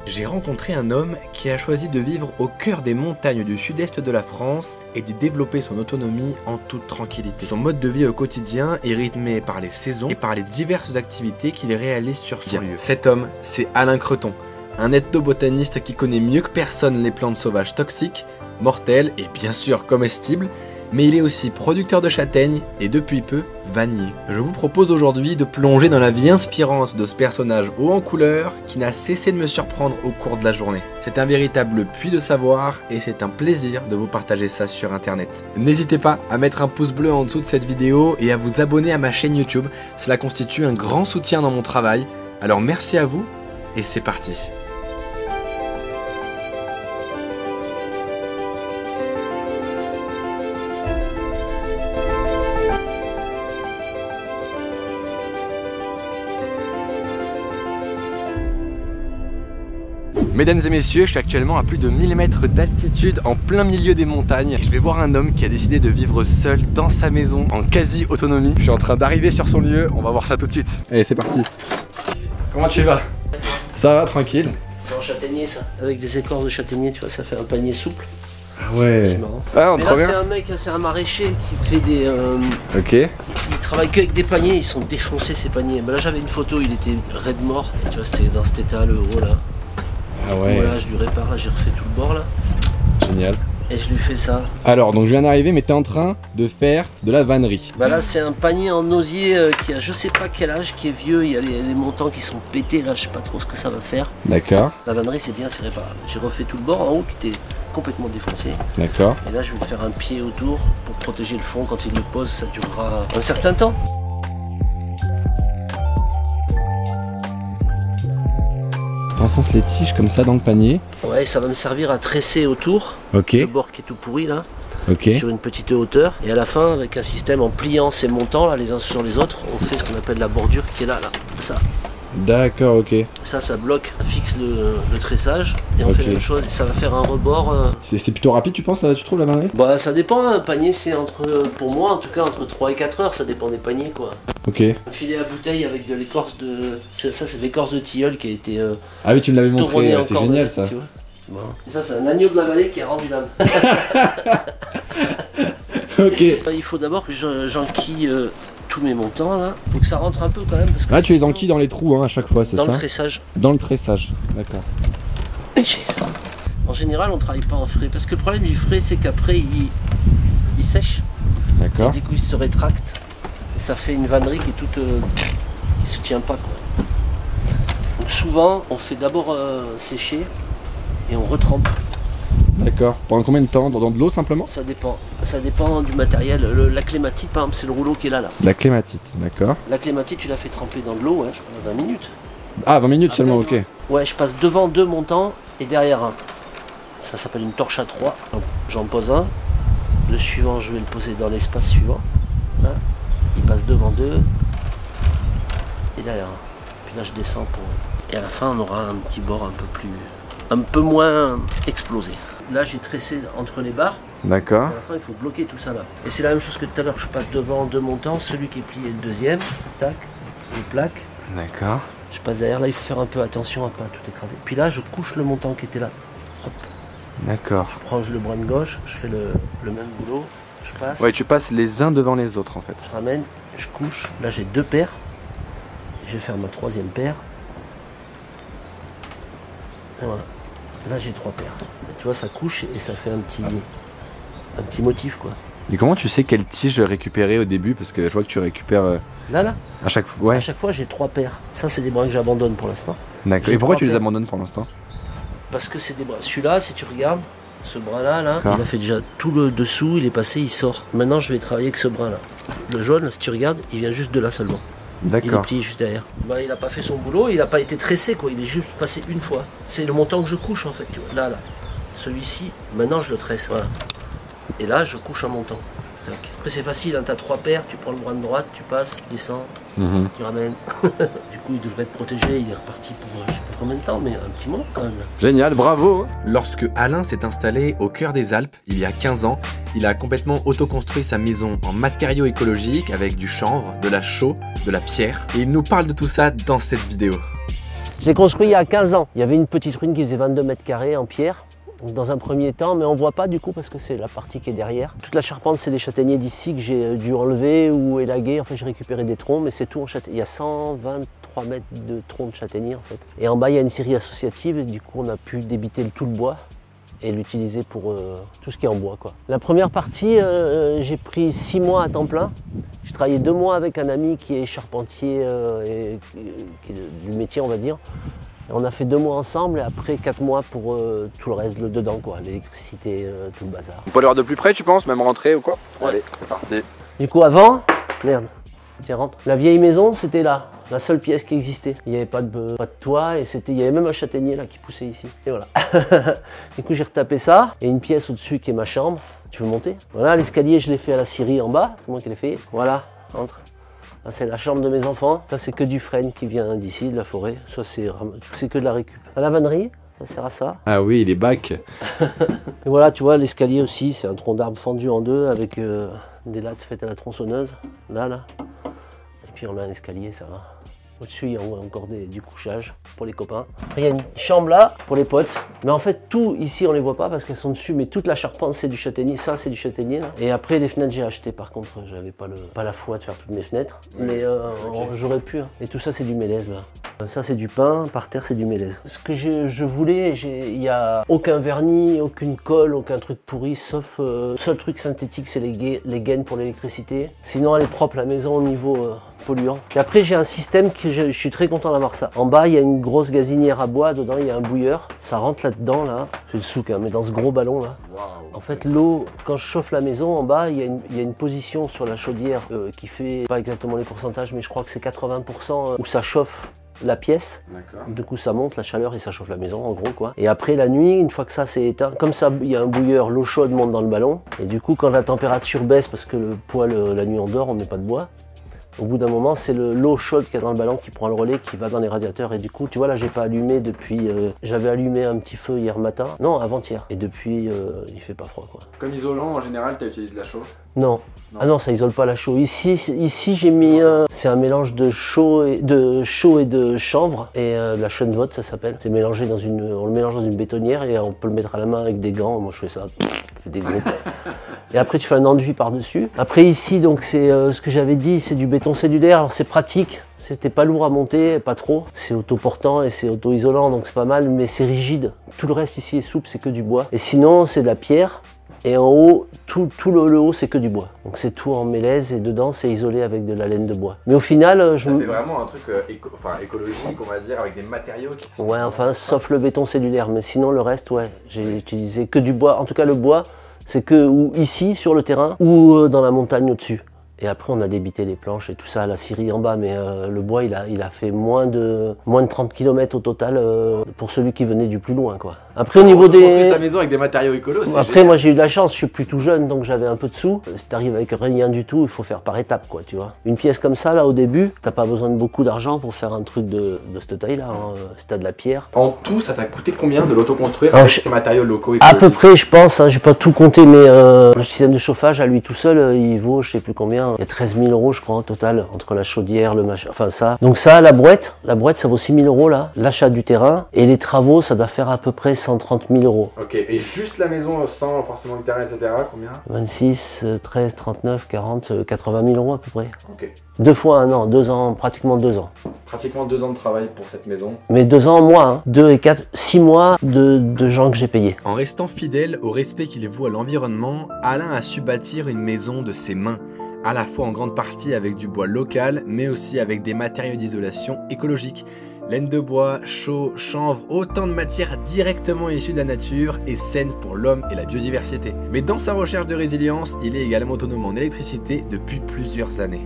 J'ai rencontré un homme qui a choisi de vivre au cœur des montagnes du sud-est de la France et d'y développer son autonomie en toute tranquillité. Son mode de vie au quotidien est rythmé par les saisons et par les diverses activités qu'il réalise sur son lieu. Cet homme, c'est Alain Creton, un ethnobotaniste qui connaît mieux que personne les plantes sauvages toxiques, mortelles et bien sûr comestibles, mais il est aussi producteur de châtaignes et depuis peu vanille. Je vous propose aujourd'hui de plonger dans la vie inspirante de ce personnage haut en couleur qui n'a cessé de me surprendre au cours de la journée. C'est un véritable puits de savoir et c'est un plaisir de vous partager ça sur internet. N'hésitez pas à mettre un pouce bleu en dessous de cette vidéo et à vous abonner à ma chaîne YouTube, cela constitue un grand soutien dans mon travail. Alors merci à vous et c'est parti. Mesdames et messieurs, je suis actuellement à plus de 1000 mètres d'altitude en plein milieu des montagnes. Je vais voir un homme qui a décidé de vivre seul dans sa maison en quasi-autonomie. Je suis en train d'arriver sur son lieu, on va voir ça tout de suite. Allez, c'est parti. Comment tu vas? Ça va, tranquille? C'est en châtaignier ça, avec des écorces de châtaignier, tu vois, ça fait un panier souple. Ah ouais. C'est marrant. Ah, mais là c'est un mec, c'est un maraîcher qui fait des... Ok. Il travaille qu'avec des paniers, ils sont défoncés ces paniers. Ben là j'avais une photo, il était raide mort. Tu vois, c'était dans cet état, le haut là. Ah ouais. Voilà, je lui répare, là j'ai refait tout le bord là. Génial. Et je lui fais ça. Alors, donc je viens d'arriver, mais t'es en train de faire de la vannerie. Bah là c'est un panier en osier qui a je sais pas quel âge, qui est vieux, il y a les montants qui sont pétés là, je sais pas trop ce que ça va faire. D'accord. La vannerie c'est bien, c'est réparable. J'ai refait tout le bord en haut qui était complètement défoncé. D'accord. Et là je vais me faire un pied autour pour protéger le fond. Quand il le pose, ça durera un certain temps. T'enfonces les tiges comme ça dans le panier. Ouais, ça va me servir à tresser autour. Ok. Le bord qui est tout pourri là. Ok. Sur une petite hauteur. Et à la fin, avec un système en pliant ces montants là, les uns sur les autres, on fait ce qu'on appelle la bordure qui est là, ça. D'accord, ok. Ça bloque, fixe le tressage et on fait la même chose. Et ça va faire un rebord. C'est plutôt rapide, tu penses, tu trouves la vannerie? Bah ça dépend, un panier c'est pour moi en tout cas, entre 3 et 4 heures, ça dépend des paniers quoi. Ok. Un filet à bouteille avec de l'écorce de... Ça c'est de l'écorce de tilleul qui a été... Ah oui, tu me l'avais montré, c'est génial ça. Tu vois. Bon. Et ça c'est un agneau de la vallée qui a rendu l'âme. Ok. Il faut d'abord que j'enquille tous mes montants là. Faut que ça rentre un peu quand même parce que... Ah tu les enquilles dans les trous hein, à chaque fois, c'est ça? Dans le tressage. Dans le tressage, d'accord. En général on travaille pas en frais parce que le problème du frais c'est qu'après il sèche. D'accord. Du coup il se rétracte. Et ça fait une vannerie qui est toute... qui se tient pas quoi. Donc souvent on fait d'abord sécher et on retrempe. D'accord. Pendant combien de temps? Dans de l'eau simplement? Ça dépend du matériel. La clématite par exemple c'est le rouleau qui est là. La clématite, d'accord. La clématite tu la fais tremper dans de l'eau, hein, je prends 20 minutes. Ah 20 minutes seulement, ok. Ouais, je passe devant 2 montants et derrière un. Ça s'appelle une torche à 3. J'en pose un. Le suivant je vais le poser dans l'espace suivant. Là. Il passe devant 2 et derrière un. Puis là je descends pour... Et à la fin on aura un petit bord un peu moins explosé. Là j'ai tressé entre les barres. D'accord. À la fin il faut bloquer tout ça là. Et c'est la même chose que tout à l'heure, je passe devant 2 montants, celui qui est plié le deuxième. Tac, les plaques. D'accord. Je passe derrière, là il faut faire un peu attention à pas tout écraser. Puis là je couche le montant qui était là. Hop. D'accord. Je prends le bras de gauche, je fais le même boulot. Je passe. Ouais, tu passes les uns devant les autres en fait. Je ramène, je couche. Là j'ai 2 paires. Je vais faire ma 3e paire. Et voilà. Là j'ai 3 paires. Et tu vois ça couche et ça fait un petit motif quoi. Et comment tu sais quelle tige récupérer au début? Parce que je vois que tu récupères... Là à chaque fois, ouais. À chaque fois j'ai 3 paires. Ça c'est des brins que j'abandonne pour l'instant. D'accord. Et pourquoi tu les abandonnes pour l'instant? Parce que c'est des bras. Celui-là, si tu regardes, ce bras-là, il a fait déjà tout le dessous, il est passé, il sort. Maintenant je vais travailler avec ce bras-là. Le jaune, si tu regardes, il vient juste de là seulement. D'accord. Il est plié juste derrière. Bah, il n'a pas fait son boulot, il n'a pas été tressé quoi, il est juste passé une fois. C'est le montant que je couche en fait, tu vois. Là. Celui-ci, maintenant je le tresse, voilà. Et là je couche un montant. Tac. Après c'est facile, hein, tu as 3 paires, tu prends le bras de droite, tu passes, descends, tu ramènes. Du coup il devrait être protégé, il est reparti pour je sais pas combien de temps, mais un petit moment quand même. Génial, bravo. Lorsque Alain s'est installé au cœur des Alpes, il y a 15 ans, il a complètement autoconstruit sa maison en matériaux écologiques avec du chanvre, de la chaux, de la pierre. Et il nous parle de tout ça dans cette vidéo. Je l'ai construit il y a 15 ans. Il y avait une petite ruine qui faisait 22 mètres carrés en pierre. Dans un premier temps, mais on voit pas du coup parce que c'est la partie qui est derrière. Toute la charpente, c'est des châtaigniers d'ici que j'ai dû enlever ou élaguer. En fait, j'ai récupéré des troncs, mais c'est tout en châtaignier. Il y a 123 mètres de troncs de châtaignier en fait. Et en bas, il y a une scierie associative et du coup, on a pu débiter tout le bois et l'utiliser pour tout ce qui est en bois, quoi. La première partie, j'ai pris 6 mois à temps plein. J'ai travaillé 2 mois avec un ami qui est charpentier et qui est du métier, on va dire. On a fait 2 mois ensemble et après 4 mois pour tout le reste dedans, quoi, l'électricité, tout le bazar. On peut le voir de plus près, tu penses, même rentrer ou quoi? Ouais. Allez, c'est parti. Du coup, avant, merde, tiens, rentre. La vieille maison, c'était là, la seule pièce qui existait. Il n'y avait pas de toit et il y avait même un châtaignier là qui poussait ici. Et voilà. Du coup, j'ai retapé ça et une pièce au-dessus qui est ma chambre. Tu veux monter? Voilà, l'escalier, je l'ai fait à la scierie en bas, c'est moi qui l'ai fait. Voilà, entre. C'est la chambre de mes enfants. Ça, c'est que du frêne qui vient d'ici, de la forêt. Ça, c'est que de la récup. La vannerie, ça sert à ça. Ah oui, les bacs. Et voilà, tu vois, l'escalier aussi, c'est un tronc d'arbre fendu en deux avec des lattes faites à la tronçonneuse. Là. Et puis, on a un escalier, ça va. Au-dessus, il y a encore du couchage pour les copains. Après, il y a une chambre là pour les potes. Mais en fait, tout ici, on les voit pas parce qu'elles sont dessus. Mais toute la charpente, c'est du châtaignier. Ça, c'est du châtaignier. Là. Et après, les fenêtres, j'ai acheté. Par contre, j'avais pas la foi de faire toutes mes fenêtres. Mais j'aurais pu. Hein. Et tout ça, c'est du mélèze là. Ça, c'est du pain. Par terre, c'est du mélèze. Ce que je voulais, il n'y a aucun vernis, aucune colle, aucun truc pourri. Sauf le seul truc synthétique, c'est les gaines pour l'électricité. Sinon, elle est propre, la maison, au niveau polluant. Et après, j'ai un système que je suis très content d'avoir ça. En bas, il y a une grosse gazinière à bois. Dedans, il y a un bouilleur. Ça rentre là-dedans, là. C'est le souk, hein, mais dans ce gros ballon, là. Wow. En fait, l'eau, quand je chauffe la maison, en bas, il y a une position sur la chaudière qui fait, pas exactement les pourcentages, mais je crois que c'est 80% où ça chauffe la pièce. Du coup, ça monte la chaleur et ça chauffe la maison, en gros, quoi. Et après, la nuit, une fois que ça s'est éteint, comme ça, il y a un bouilleur, l'eau chaude monte dans le ballon. Et du coup, quand la température baisse, parce que le poêle, la nuit, on dort, on met pas de bois. Au bout d'un moment, c'est l'eau chaude qu'il y a dans le ballon qui prend le relais, qui va dans les radiateurs. Et du coup, tu vois, là, j'ai pas allumé depuis... j'avais allumé un petit feu hier matin. Non, avant-hier. Et depuis, il fait pas froid, quoi. Comme isolant, en général, tu utilises de la chaux? Non. Ah non, ça isole pas la chaux. Ici j'ai mis... c'est un mélange de chaux et de chanvre. Et de la chaude-vote, ça s'appelle. C'est mélangé dans on le mélange dans une bétonnière et on peut le mettre à la main avec des gants. Moi, je fais ça. Je fais des groupes. Et après, tu fais un enduit par-dessus. Après, ici, donc, c'est ce que j'avais dit, c'est du béton cellulaire. Alors, c'est pratique. C'était pas lourd à monter, pas trop. C'est autoportant et c'est auto-isolant, donc c'est pas mal, mais c'est rigide. Tout le reste ici est souple, c'est que du bois. Et sinon, c'est de la pierre. Et en haut, tout le haut, c'est que du bois. Donc c'est tout en mélèze et dedans, c'est isolé avec de la laine de bois. Mais au final, ça fait vraiment un truc écologique, on va dire, avec des matériaux qui sont... Ouais, enfin, sauf le béton cellulaire. Mais sinon, le reste, ouais, j'ai utilisé que du bois. En tout cas, le bois, c'est que ici, sur le terrain, ou dans la montagne au-dessus. Et après, on a débité les planches et tout ça à la scierie en bas. Mais le bois, il a fait moins de 30 km au total pour celui qui venait du plus loin, quoi. Après, au niveau des... construire sa maison avec des matériaux écolos, c'est après, génial. Moi, j'ai eu de la chance. Je suis plus tout jeune, donc j'avais un peu de sous. Si t'arrives avec rien du tout, il faut faire par étapes, quoi, tu vois. Une pièce comme ça, là, au début, t'as pas besoin de beaucoup d'argent pour faire un truc de cette taille-là. Hein. Si t'as de la pierre. En tout, ça t'a coûté combien de l'autoconstruire avec ces matériaux locaux à peu près, je pense. Hein, j'ai pas tout compté, mais le système de chauffage, à lui tout seul, il vaut, je sais plus combien. Il y a 13 000 €, je crois, au total, entre la chaudière, le machin, enfin ça. Donc ça, la brouette, ça vaut 6 000 € là. L'achat du terrain et les travaux, ça doit faire à peu près 130 000 €. Ok, et juste la maison sans forcément le terrain, etc., combien? 26, 13, 39, 40, 80 000 € à peu près. Ok. 2 fois 1 an, 2 ans, pratiquement 2 ans. Pratiquement 2 ans de travail pour cette maison. Mais 2 ans moins, hein. 2 et 4, 6 mois de gens que j'ai payés. En restant fidèle au respect qu'il voue à l'environnement, Alain a su bâtir une maison de ses mains, à la fois en grande partie avec du bois local, mais aussi avec des matériaux d'isolation écologiques. Laine de bois, chaux, chanvre, autant de matières directement issues de la nature et saines pour l'homme et la biodiversité. Mais dans sa recherche de résilience, il est également autonome en électricité depuis plusieurs années.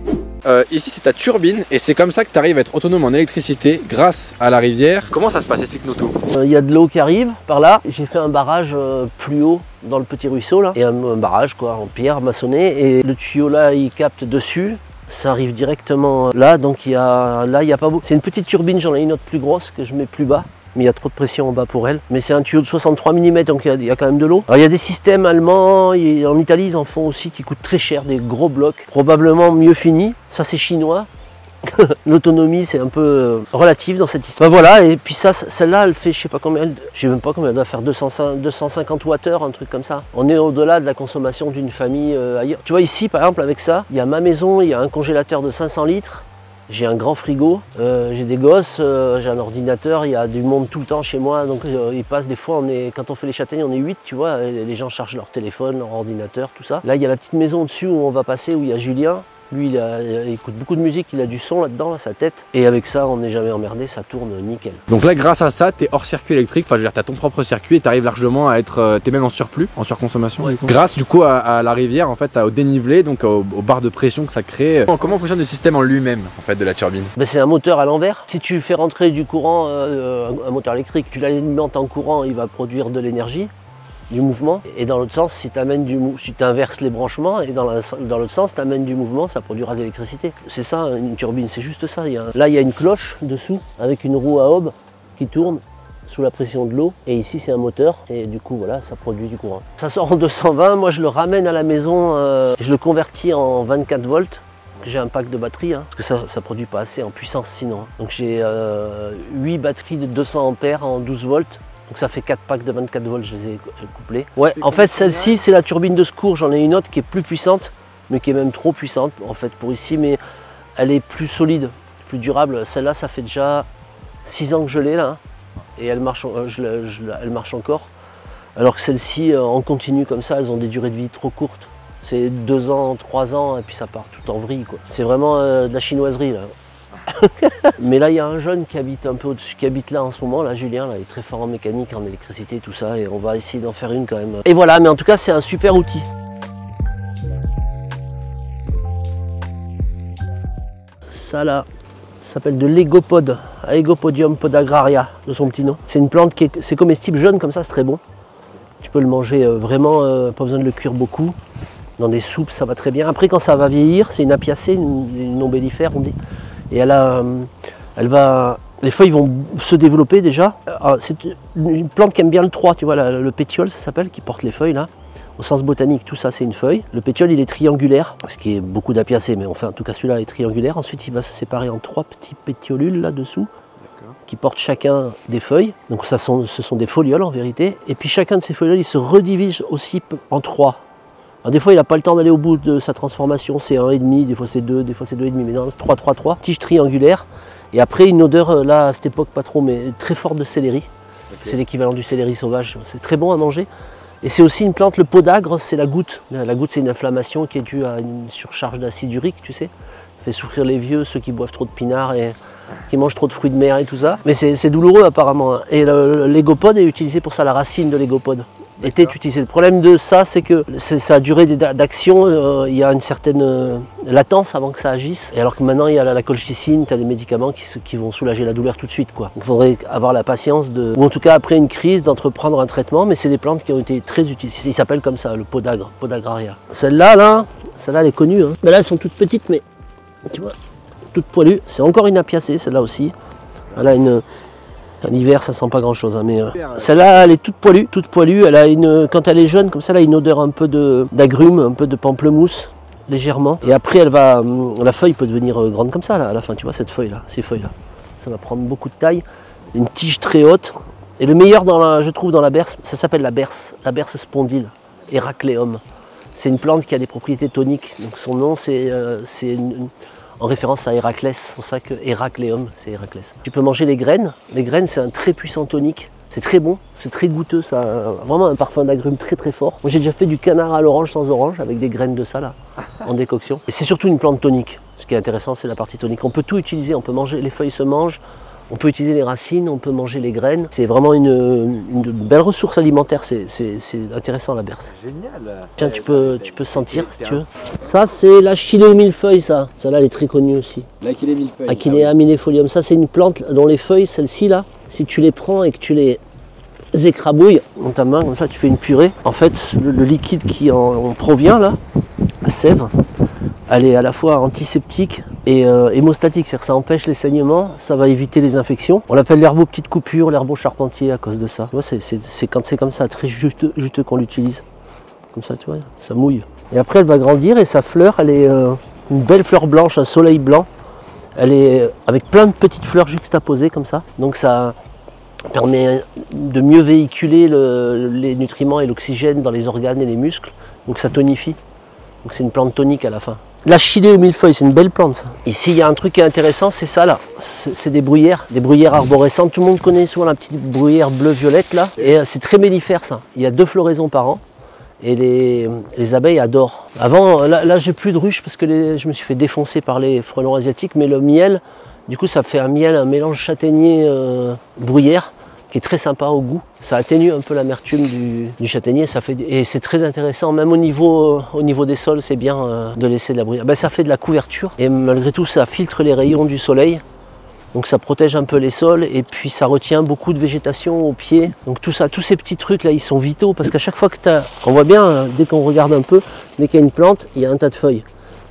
Ici c'est ta turbine et c'est comme ça que tu arrives à être autonome en électricité grâce à la rivière. Comment ça se passe? Explique-nous tout. Il y a de l'eau qui arrive par là. J'ai fait un barrage plus haut dans le petit ruisseau là. Et un barrage quoi en pierre maçonné. Et le tuyau là il capte dessus. Ça arrive directement là, donc il y a pas beaucoup. C'est une petite turbine, j'en ai une autre plus grosse que je mets plus bas. Mais il y a trop de pression en bas pour elle. Mais c'est un tuyau de 63 mm, donc il y a quand même de l'eau. Alors il y a des systèmes allemands, en Italie ils en font aussi qui coûtent très cher, des gros blocs, probablement mieux finis. Ça c'est chinois. L'autonomie, c'est un peu relative dans cette histoire. Ben voilà, et puis ça, celle-là, elle fait, je sais pas combien, je sais même pas combien, elle doit faire 250 Wh, un truc comme ça. On est au-delà de la consommation d'une famille ailleurs. Tu vois, ici, par exemple, avec ça, il y a ma maison, il y a un congélateur de 500 litres. J'ai un grand frigo, j'ai des gosses, j'ai un ordinateur, il y a du monde tout le temps chez moi, donc ils passent des fois, quand on fait les châtaignes, on est 8, tu vois, et les gens chargent leur téléphone, leur ordinateur, tout ça. Là, il y a la petite maison dessus où on va passer, où il y a Julien. Lui, il écoute beaucoup de musique, il a du son là-dedans, sa tête. Et avec ça, on n'est jamais emmerdé, ça tourne nickel. Donc là, grâce à ça, tu es hors circuit électrique, enfin je veux dire, tu as ton propre circuit et tu arrives largement à être, tu es même en surplus, en surconsommation. Ouais, grâce du coup à la rivière, en fait, au dénivelé, donc aux barres de pression que ça crée. Comment fonctionne le système en lui-même, en fait, de la turbine? Ben, c'est un moteur à l'envers. Si tu fais rentrer du courant, un moteur électrique, tu l'alimentes en courant, il va produire de l'énergie, du mouvement, et dans l'autre sens, si tu inverses les branchements, et dans l'autre sens, tu amènes du mouvement, ça produira de l'électricité. C'est ça, une turbine, c'est juste ça. Là, il y a une cloche dessous, avec une roue à aube qui tourne sous la pression de l'eau, et ici, c'est un moteur, et du coup, voilà, ça produit du courant. Ça sort en 220, moi, je le ramène à la maison, je le convertis en 24 volts, j'ai un pack de batteries, hein, parce que ça ne produit pas assez en puissance sinon. Donc j'ai 8 batteries de 200 ampères en 12 volts. Donc ça fait 4 packs de 24 volts, je les ai couplés. Ouais, en fait celle-ci c'est la turbine de secours, j'en ai une autre qui est plus puissante, mais qui est même trop puissante en fait pour ici, mais elle est plus solide, plus durable. Celle-là ça fait déjà 6 ans que je l'ai là, hein, et elle marche, elle marche encore. Alors que celle-ci en continu comme ça, elles ont des durées de vie trop courtes. C'est 2 ans, 3 ans et puis ça part tout en vrille quoi. C'est vraiment de la chinoiserie là. Mais là il y a un jeune qui habite un peu au-dessus, qui habite là en ce moment, là Julien, là, il est très fort en mécanique, en électricité, tout ça, et on va essayer d'en faire une quand même. Et voilà, mais en tout cas c'est un super outil. Ça là, ça s'appelle de l'Egopod, Aegopodium podagraria de son petit nom. C'est une plante qui c'est comestible jeune comme ça, c'est très bon. Tu peux le manger vraiment, pas besoin de le cuire beaucoup. Dans des soupes ça va très bien. Après quand ça va vieillir, c'est une apiacée, une ombellifère on dit. Et les feuilles vont se développer déjà. C'est une plante qui aime bien le 3, tu vois, le pétiole ça s'appelle, qui porte les feuilles là. Au sens botanique, tout ça c'est une feuille. Le pétiole il est triangulaire, ce qui est beaucoup d'apiacées, mais enfin en tout cas celui-là est triangulaire. Ensuite il va se séparer en 3 petits pétiolules là-dessous, qui portent chacun des feuilles. Donc ce sont des folioles en vérité. Et puis chacun de ces folioles il se redivise aussi en 3. Alors des fois il n'a pas le temps d'aller au bout de sa transformation, c'est 1,5, des fois c'est 2, des fois c'est 2,5, mais non, c'est 3, 3, 3. Tige triangulaire. Et après une odeur, là à cette époque pas trop, mais très forte de céleri. Okay. C'est l'équivalent du céleri sauvage, c'est très bon à manger. Et c'est aussi une plante, le podagre, c'est la goutte. La goutte c'est une inflammation qui est due à une surcharge d'acide urique, tu sais. Ça fait souffrir les vieux, ceux qui boivent trop de pinard et qui mangent trop de fruits de mer et tout ça. Mais c'est douloureux apparemment. Et l'égopode est utilisé pour ça, la racine de l'égopode était utilisée. Le problème de ça, c'est que sa durée d'action, il y a une certaine latence avant que ça agisse. Et alors que maintenant, il y a la colchicine, tu as des médicaments qui vont soulager la douleur tout de suite, quoi. Il faudrait avoir la patience ou en tout cas après une crise, d'entreprendre un traitement. Mais c'est des plantes qui ont été très utilisées. Il s'appelle comme ça, le podagre, podagraria. Celle-là, elle est connue. Hein. Mais là, elles sont toutes petites, mais tu vois, toutes poilues. C'est encore une apiacée, celle-là aussi. Elle a en hiver, ça sent pas grand chose, hein, mais celle-là, elle est toute poilue. Elle a quand elle est jeune, comme ça, elle a une odeur un peu d'agrumes, un peu de pamplemousse, légèrement. Et après, la feuille peut devenir grande comme ça, là, à la fin, tu vois, ces feuilles-là. Ça va prendre beaucoup de taille. Une tige très haute. Et le meilleur, je trouve, dans la berce, ça s'appelle la berce spondyle, Heracleum. C'est une plante qui a des propriétés toniques. Donc son nom, c'est en référence à Héraclès, c'est pour ça que Heracleum, c'est Héraclès. Tu peux manger les graines. Les graines, c'est un très puissant tonique. C'est très bon, c'est très goûteux, ça a vraiment un parfum d'agrumes très très fort. Moi j'ai déjà fait du canard à l'orange sans orange avec des graines de ça là, en décoction. Et c'est surtout une plante tonique. Ce qui est intéressant, c'est la partie tonique. On peut tout utiliser, on peut manger, les feuilles se mangent, on peut utiliser les racines, on peut manger les graines. C'est vraiment une belle ressource alimentaire, c'est intéressant la berce. Génial. Tiens, tu peux sentir si tu veux. Ça c'est l'Achillea millefeuille, ça. Celle-là elle est très connue aussi. L'Achillea millefeuille. Achillea millefolium. Ça c'est une plante dont les feuilles, celles-ci là, si tu les prends et que tu les écrabouilles dans ta main, comme ça tu fais une purée. En fait, le liquide qui en provient là, la sève, elle est à la fois antiseptique et hémostatique, c'est-à-dire que ça empêche les saignements, ça va éviter les infections. On l'appelle l'herbeau petite coupure, l'herbeau charpentier à cause de ça. Tu vois, c'est quand c'est comme ça, très juteux qu'on l'utilise. Comme ça, tu vois, ça mouille. Et après, elle va grandir et sa fleur, elle est une belle fleur blanche, un soleil blanc. Elle est avec plein de petites fleurs juxtaposées comme ça. Donc ça permet de mieux véhiculer les nutriments et l'oxygène dans les organes et les muscles. Donc ça tonifie. Donc c'est une plante tonique à la fin. La chilée au millefeuille, c'est une belle plante ça. Ici il y a un truc qui est intéressant, c'est ça là. C'est des bruyères arborescentes. Tout le monde connaît souvent la petite bruyère bleu-violette là. Et c'est très mellifère ça. Il y a 2 floraisons par an. Et les abeilles adorent. Avant, là j'ai plus de ruches parce que je me suis fait défoncer par les frelons asiatiques. Mais le miel, du coup ça fait un mélange châtaignier bruyère qui est très sympa au goût. Ça atténue un peu l'amertume du châtaignier, et c'est très intéressant, même au niveau des sols, c'est bien de laisser de la bruyère. Ben, ça fait de la couverture, et malgré tout ça filtre les rayons du soleil, donc ça protège un peu les sols, et puis ça retient beaucoup de végétation au pied. Donc tout ça, tous ces petits trucs là, ils sont vitaux, parce qu'à chaque fois on voit bien, dès qu'on regarde un peu, dès qu'il y a une plante, il y a un tas de feuilles.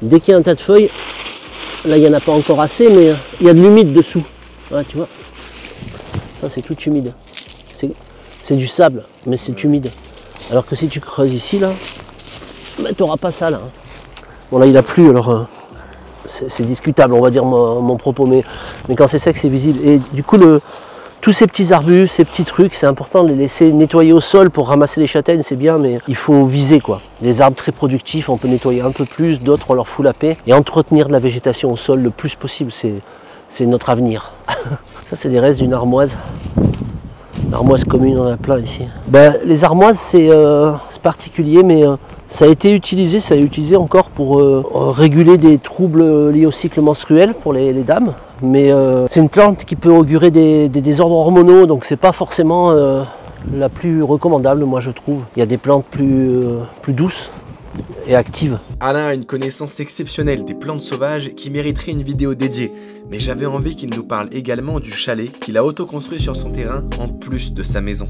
Dès qu'il y a un tas de feuilles, là il n'y en a pas encore assez, mais il y a de l'humide dessous, ouais, tu vois. Ça c'est tout humide, c'est du sable, mais c'est humide. Alors que si tu creuses ici, là, ben, tu n'auras pas ça là. Bon là il a plu, alors c'est discutable, on va dire mon propos, mais quand c'est sec c'est visible. Et du coup, tous ces petits arbustes, ces petits trucs, c'est important de les laisser nettoyer au sol pour ramasser les châtaignes, c'est bien, mais il faut viser quoi. Des arbres très productifs, on peut nettoyer un peu plus, d'autres on leur fout la paix. Et entretenir de la végétation au sol le plus possible, c'est notre avenir. Ça c'est des restes d'une armoise. Une armoise commune, on en a plein ici. Ben, les armoises c'est particulier, mais ça a été utilisé encore pour réguler des troubles liés au cycle menstruel pour les dames. Mais c'est une plante qui peut augurer des désordres hormonaux, donc c'est pas forcément la plus recommandable, moi je trouve. Il y a des plantes plus douces et actives. Alain a une connaissance exceptionnelle des plantes sauvages qui mériterait une vidéo dédiée. Mais j'avais envie qu'il nous parle également du chalet qu'il a autoconstruit sur son terrain, en plus de sa maison.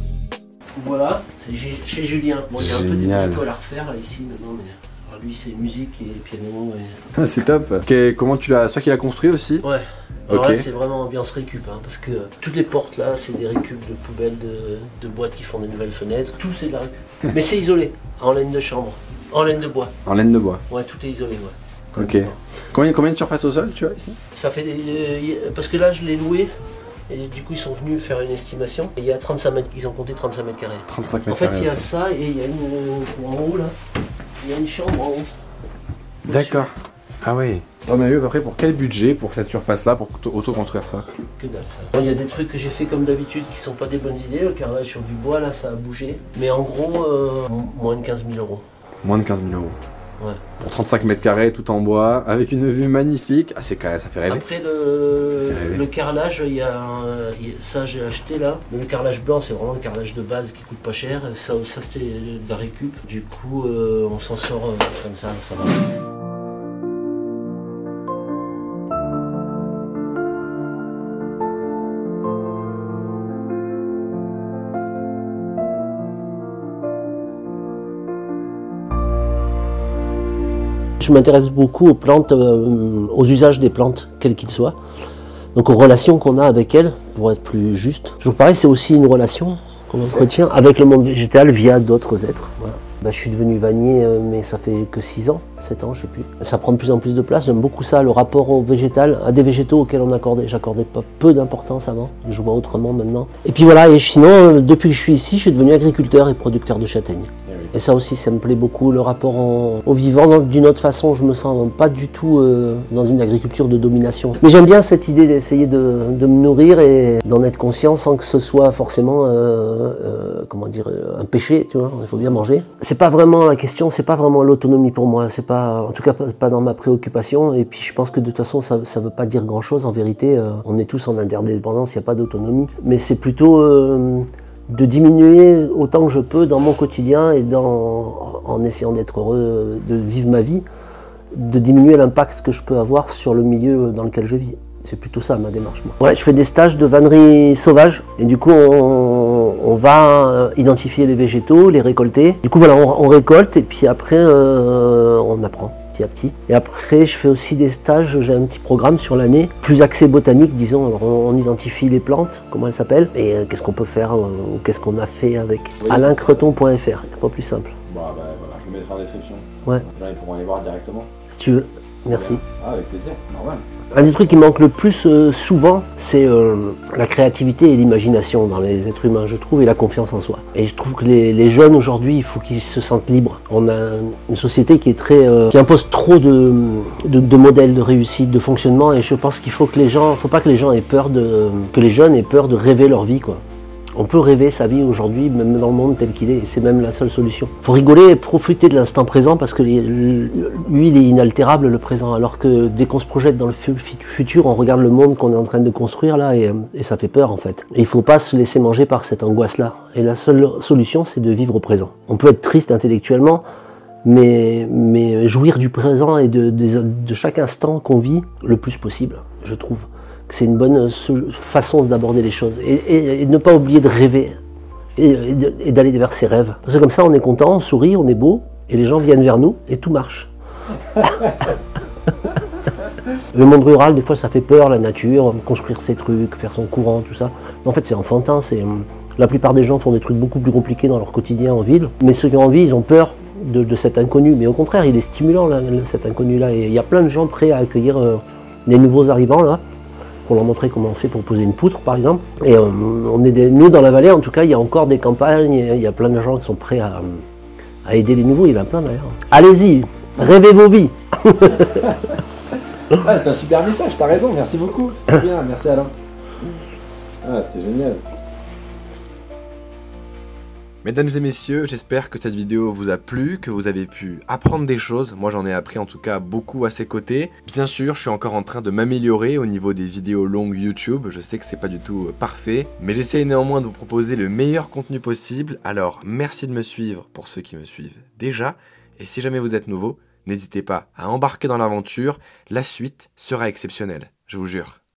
Voilà, c'est chez Julien. Bon, il y a un peu des bricoles à refaire là, ici maintenant, mais alors, lui c'est musique et piano. Et... Ah, c'est top. Comment tu l'as... C'est toi qui l'as construit aussi? Ouais. Alors okay. Là c'est vraiment ambiance récup, hein, parce que toutes les portes là c'est des récup de poubelles, de boîtes qui font des nouvelles fenêtres, tout c'est de la récup. Mais c'est isolé, en laine de chambre, en laine de bois. En laine de bois? Ouais, tout est isolé, ouais. Ok. Combien de surface au sol tu as ici? Ça fait parce que là je l'ai loué et du coup ils sont venus faire une estimation. Et il y a 35 mètres, ils ont compté 35 mètres carrés. 35 mètres en fait carrés, il y a ça et il y a en haut là, il y a une chambre en haut. D'accord. Ah oui. On a eu à peu près pour quel budget pour cette surface là pour auto-construire ça? Que dalle ça. Bon, il y a des trucs que j'ai fait comme d'habitude qui sont pas des bonnes idées. Le carrelage sur du bois là ça a bougé. Mais en gros moins de 15 000 €. Moins de 15 000 €. Ouais. Pour 35 mètres carrés tout en bois, avec une vue magnifique. Ah, c'est quand même, ça fait rêver. Après le carrelage, ça j'ai acheté là. Le carrelage blanc, c'est vraiment le carrelage de base qui coûte pas cher. Ça c'était de la récup. Du coup, on s'en sort comme ça va. Je m'intéresse beaucoup aux plantes, aux usages des plantes, quels qu'ils soient. Donc aux relations qu'on a avec elles, pour être plus juste. Toujours pareil, c'est aussi une relation qu'on entretient avec le monde végétal via d'autres êtres. Voilà. Je suis devenu vannier, mais ça fait que 6 ans, 7 ans, je sais plus. Ça prend de plus en plus de place, j'aime beaucoup ça, le rapport au végétal, à des végétaux auxquels j'accordais pas peu d'importance avant, je vois autrement maintenant. Et puis voilà, et sinon, depuis que je suis ici, je suis devenu agriculteur et producteur de châtaignes. Et ça aussi, ça me plaît beaucoup, le rapport au vivant. D'une autre façon, je me sens pas du tout dans une agriculture de domination. Mais j'aime bien cette idée d'essayer de me nourrir et d'en être conscient sans que ce soit forcément un péché, tu vois, il faut bien manger. C'est pas vraiment la question, c'est pas vraiment l'autonomie pour moi, c'est pas, en tout cas pas dans ma préoccupation. Et puis je pense que de toute façon, ça veut pas dire grand chose en vérité. On est tous en interdépendance, il n'y a pas d'autonomie. Mais c'est plutôt... de diminuer autant que je peux dans mon quotidien et en essayant d'être heureux, de vivre ma vie, de diminuer l'impact que je peux avoir sur le milieu dans lequel je vis. C'est plutôt ça ma démarche. Ouais, je fais des stages de vannerie sauvage et du coup on va identifier les végétaux, les récolter. Du coup voilà, on récolte et puis après on apprend. À petit. Et après, je fais aussi des stages, j'ai un petit programme sur l'année, plus axé botanique, disons. Alors, on identifie les plantes, comment elles s'appellent, et qu'est-ce qu'on peut faire, ou qu'est-ce qu'on a fait avec. Oui. AlainCreton.fr, il n'y a pas plus simple. Voilà, je le mettrai en description. Ouais. Là, ils pourront aller voir directement. Si tu veux, merci. Ah, avec plaisir, normal. Un des trucs qui manque le plus souvent, c'est la créativité et l'imagination dans les êtres humains, je trouve, et la confiance en soi. Et je trouve que les jeunes aujourd'hui, il faut qu'ils se sentent libres. On a une société qui est qui impose trop de modèles de réussite, de fonctionnement, et je pense qu'il faut que faut pas que les gens aient peur que les jeunes aient peur de rêver leur vie, quoi. On peut rêver sa vie aujourd'hui, même dans le monde tel qu'il est, et c'est même la seule solution. Il faut rigoler et profiter de l'instant présent parce que lui, il est inaltérable, le présent. Alors que dès qu'on se projette dans le futur, on regarde le monde qu'on est en train de construire là et ça fait peur en fait. Et il ne faut pas se laisser manger par cette angoisse-là. Et la seule solution, c'est de vivre au présent. On peut être triste intellectuellement, mais jouir du présent et de chaque instant qu'on vit le plus possible, je trouve. C'est une bonne façon d'aborder les choses et ne pas oublier de rêver et d'aller vers ses rêves. Parce que comme ça on est content, on sourit, on est beau et les gens viennent vers nous et tout marche. Le monde rural, des fois ça fait peur, la nature, construire ses trucs, faire son courant, tout ça. Mais en fait c'est enfantin, la plupart des gens font des trucs beaucoup plus compliqués dans leur quotidien en ville, mais ceux qui ont envie, ils ont peur de cet inconnu. Mais au contraire, il est stimulant cet inconnu-là et il y a plein de gens prêts à accueillir les nouveaux arrivants là. Pour leur montrer comment on fait pour poser une poutre par exemple. Et nous dans la vallée en tout cas il y a encore des campagnes, il y a plein de gens qui sont prêts à aider les nouveaux, il y en a plein d'ailleurs. Allez-y, rêvez vos vies. Ah, c'est un super message, t'as raison, merci beaucoup, c'était bien, merci Alain. Ah, c'est génial. Mesdames et messieurs, j'espère que cette vidéo vous a plu, que vous avez pu apprendre des choses. Moi j'en ai appris en tout cas beaucoup à ses côtés. Bien sûr, je suis encore en train de m'améliorer au niveau des vidéos longues YouTube. Je sais que c'est pas du tout parfait, mais j'essaie néanmoins de vous proposer le meilleur contenu possible. Alors merci de me suivre pour ceux qui me suivent déjà. Et si jamais vous êtes nouveau, n'hésitez pas à embarquer dans l'aventure. La suite sera exceptionnelle, je vous jure.